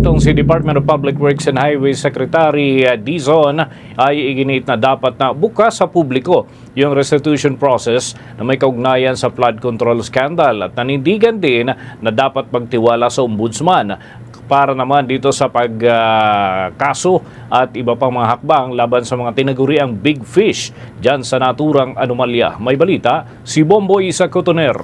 Itong si Department of Public Works and Highways Secretary Dizon ay iginit na dapat na bukas sa publiko yung restitution process na may kaugnayan sa flood control scandal at nanindigan din na dapat magtiwala sa ombudsman para naman dito sa pagkaso at iba pang mga hakbang laban sa mga tinaguriang big fish dyan sa naturang anomalya. May balita si Bomboy Isa Cotoner.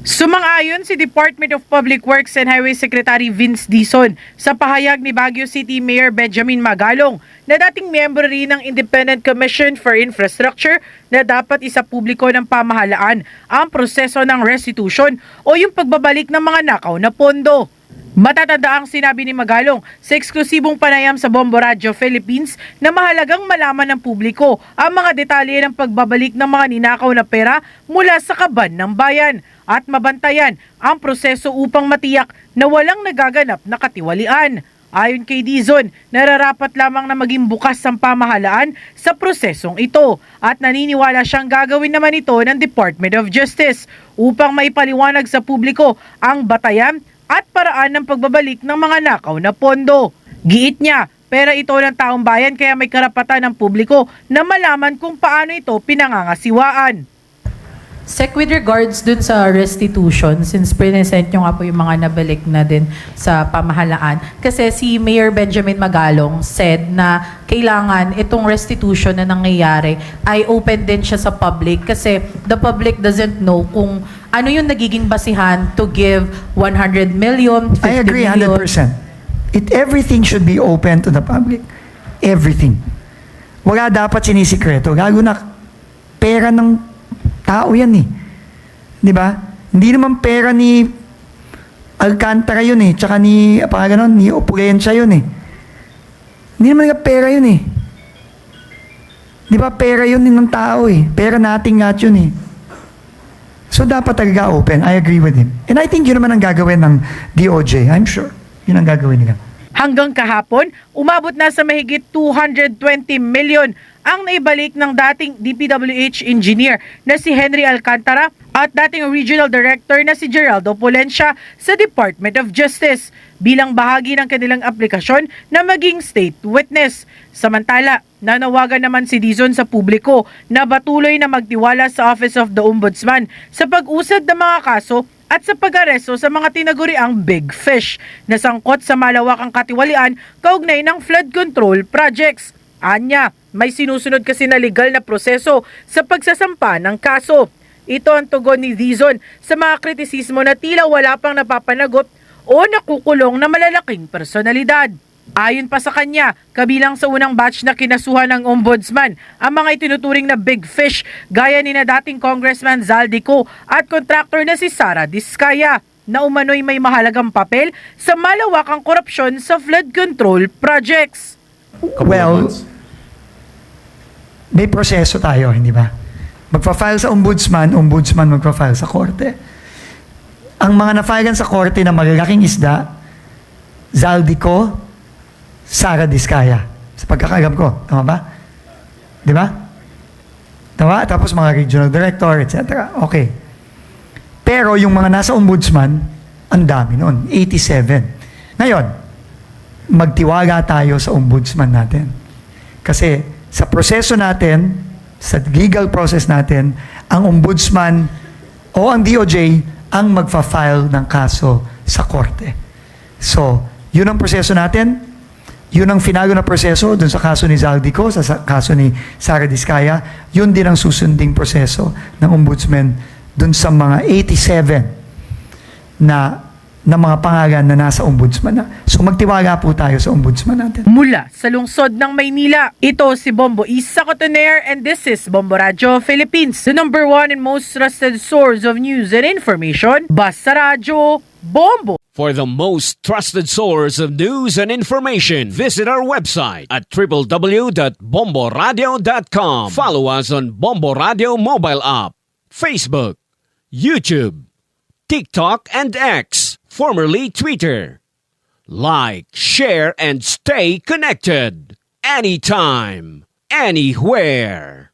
Sumang-ayon si Department of Public Works and Highway Secretary Vince Dizon sa pahayag ni Baguio City Mayor Benjamin Magalong na dating miyembro rin ng Independent Commission for Infrastructure na dapat isapubliko ng pamahalaan ang proseso ng restitution o yung pagbabalik ng mga nakaw na pondo. Matatanda ang sinabi ni Magalong sa eksklusibong panayam sa Bombo Radio Philippines na mahalagang malaman ng publiko ang mga detalye ng pagbabalik ng mga ninakaw na pera mula sa kaban ng bayan at mabantayan ang proseso upang matiyak na walang nagaganap na katiwalian. Ayon kay Dizon, nararapat lamang na maging bukas ang pamahalaan sa prosesong ito at naniniwala siyang gagawin naman ito ng Department of Justice upang maipaliwanag sa publiko ang batayan at paraan ng pagbabalik ng mga nakaw na pondo. Giit niya, pera ito ng taong bayan kaya may karapatan ng publiko na malaman kung paano ito pinangangasiwaan. Sec, with regards dun sa restitution, since present nyo nga po yung mga nabalik na din sa pamahalaan, kasi si Mayor Benjamin Magalong said na kailangan itong restitution na nangyayari ay open din siya sa public kasi the public doesn't know kung ano yung nagiging basihan to give 100 million, 50 I agree million. 100%. Everything should be open to the public. Everything. Wala dapat sinisikreto. Gago na pera ng tao yan eh. Di ba? Hindi naman pera ni Alcantara yun eh. Tsaka ni, ganon, ni Opulensya yun eh. Hindi naman nga pera yun eh. Di ba? Pera yun din ng tao eh. Pera nating lahat yun eh. So dapat talaga open. I agree with him. And I think yun naman ang gagawin ng DOJ. I'm sure. Yun ang gagawin nila. Hanggang kahapon, umabot na sa mahigit 220 million ang naibalik ng dating DPWH engineer na si Henry Alcantara at dating regional director na si Geraldo Polencia sa Department of Justice bilang bahagi ng kanilang aplikasyon na maging state witness. Samantala, nanawagan naman si Dizon sa publiko na patuloy na magtiwala sa Office of the Ombudsman sa pag-usad ng mga kaso at sa pag-aresto sa mga tinaguriang big fish na sangkot sa malawakang katiwalian kaugnay ng flood control projects. Anya, may sinusunod kasi na legal na proseso sa pagsasampa ng kaso. Ito ang tugon ni Dizon sa mga kritisismo na tila wala pang napapanagot o nakukulong na malalaking personalidad. Ayon pa sa kanya, kabilang sa unang batch na kinasuhan ng ombudsman ang mga itinuturing na big fish gaya ni na dating Congressman Zaldico at contractor na si Sara Diskaya na umano'y may mahalagang papel sa malawakang korupsyon sa flood control projects. Well, may proseso tayo, hindi ba? Magpa-file sa ombudsman magpa-file sa korte. Ang mga na-filean sa korte na magagaking isda, Zaldico, Sara Diskaya. Sa pagkakagam ko, tama ba? Di ba? Tama? Tapos mga regional director, etc. Okay. Pero yung mga nasa ombudsman, ang dami noon, 87. Ngayon, magtiwala tayo sa ombudsman natin. Kasi sa proseso natin, sa legal process natin, ang ombudsman o ang DOJ ang magfa-file ng kaso sa korte. So, yun ang proseso natin. Yun ang finalo na proseso dun sa kaso ni Zaldico, sa kaso ni Sara Diskaya. Yun din ang susunding proseso ng ombudsman dun sa mga 87 na mga pangalan na nasa ombudsman na. So magtiwala po tayo sa ombudsman natin. Mula sa lungsod ng Maynila, ito si Bombo Isa Cotoner and this is Bombo Radio Philippines, the #1 and most trusted source of news and information. Basta Radio, Bombo! For the most trusted source of news and information, visit our website at www.bomboradio.com. Follow us on Bombo Radio mobile app, Facebook, YouTube, TikTok, and X, formerly Twitter. Like, share, and stay connected. Anytime, anywhere.